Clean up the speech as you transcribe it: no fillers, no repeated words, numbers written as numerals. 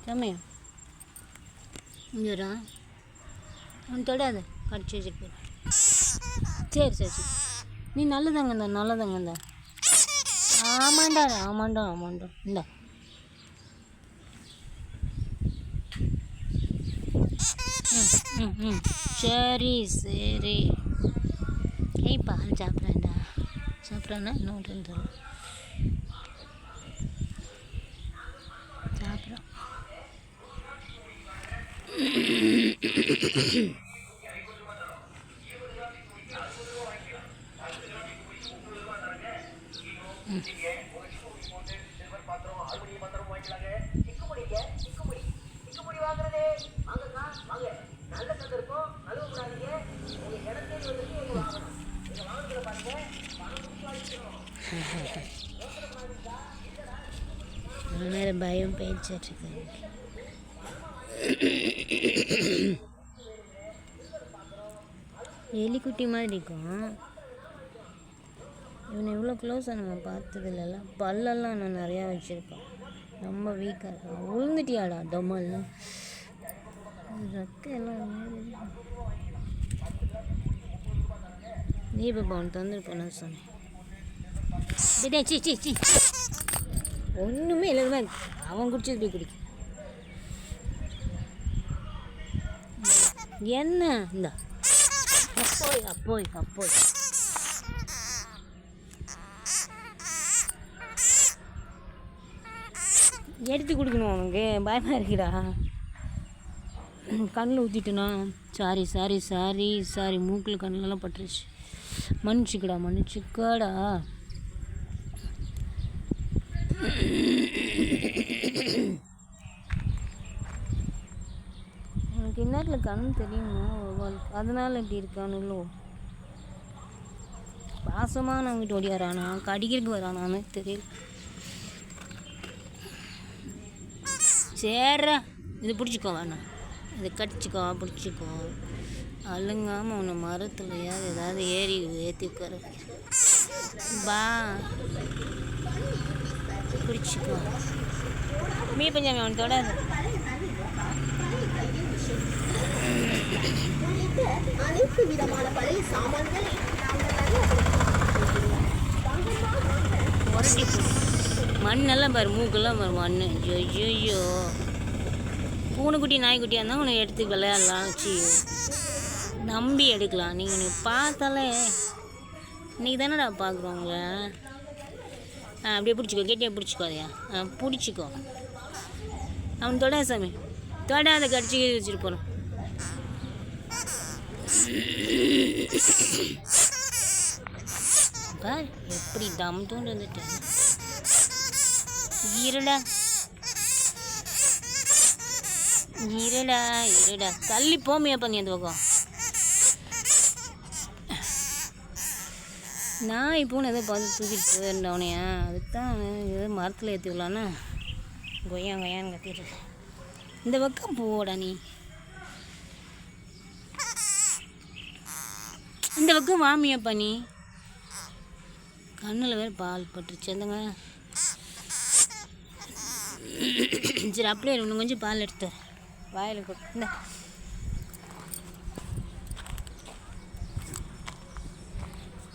ரம்யா இங்கேடா அவன் தொடாத கடிச்சு வச்சுட்டு போயிடும். சரி சரி சரி நீ நல்லதாங்கந்தா நல்லதாங்கந்தா. ஆமாண்டா ஆமாண்டா ஆமாண்டா இந்தா. ம் ம் ம் சரி சரி. ஏய் பால் சாப்பிட்றேன்டா. சாப்பிட்றான்னா இன்னொன்று தரும் சாப்பிட்றான். மேலே பயம் பேச்சிட்ருக்கு. எலிக்குட்டி மாதிரி இருக்கும். இவனை இவ்வளோ க்ளோஸாக நம்ம பார்த்தது இல்லைல்ல. பல்லெல்லாம் இன்னும் நிறையா வச்சுருக்கான். ரொம்ப வீக்காக இருக்கான். விழுந்துட்டியாடா டொம்மல். ரத்த எல்லாம் தீபா அவன் தந்துட்டு போன சொன்னேன். சி சி சி ஒன்றுமே இல்லை. அவன் குடிச்சது போய் குடிக்க என்ன இந்த அப்போய் அப்போய் அப்போய். எடுத்து கொடுக்கணும் அவனுக்கு. பயமாக இருக்குடா. கண்ணில் ஊற்றிட்டுனா சாரி சாரி சாரி சாரி. மூக்கில் கண்ணிலலாம் பட்டுருச்சு. மன்னிச்சுக்கடா மன்னிச்சுக்கடா. எனக்கு இந்நேரத்தில் கண் தெரியுமா அதனால் இப்படி இருக்கானுங்களோ. பாசமாக நான் வீட்டு ஓடியாரானா கடிக்கிறதுக்கு வரானான்னு தெரியல. சேர இது பிடிச்சிக்கோ வேணாம். இதை கடிச்சிக்கோ பிடிச்சிக்கோ. அழுங்காமல் உன்னை மரத்துலையாவது ஏதாவது ஏற்றி உட்கார பா பிடிச்சிக்கோ. மீ பஞ்சாமி அவன் தொடாது. அனைத்து விதமான பழைய சாமான்களை உரட்டி மண்ணெல்லாம் பாரு. மூக்கெல்லாம் பாரு மண். ஐயோ பூனைக்குட்டி நாய்க்குட்டியாக இருந்தால் உனக்கு எடுத்து விளையாடலாம். வச்சு நம்பி எடுக்கலாம். நீங்கள் பார்த்தாலே இன்றைக்கி தானேடா பார்க்குறோங்கள. அப்படியே பிடிச்சிக்கோ. கெட்டியாக பிடிச்சிக்கோ. அதையா பிடிச்சிக்கோ. அவன் தொட சாமி தொட. அதை கடிச்சு வச்சுட்டு போகிறோம். பார் எப்படி தம் தூண்டு வந்துட்டேன். இருடா இருடா இருடா. தள்ளி போமையா பண்ணி அந்த பக்கம். நான் இப்போ எதோ பார்த்து தூக்கிட்டு போயிருந்தவனையா. அதுக்கு தான் ஏதோ மரத்தில் ஏற்றிக்கலான்னு கொய்யான்னு கத்திட்டு. இந்த பக்கம் போடா நீ. இந்த பக்கம் வாமியாப்பா நீ. கண்ணில் வேறு பால் பட்டுருச்சு. அந்தங்க சரி அப்படியே இன்னும் கொஞ்சம் பால் எடுத்து வாயில் கொடு. இந்த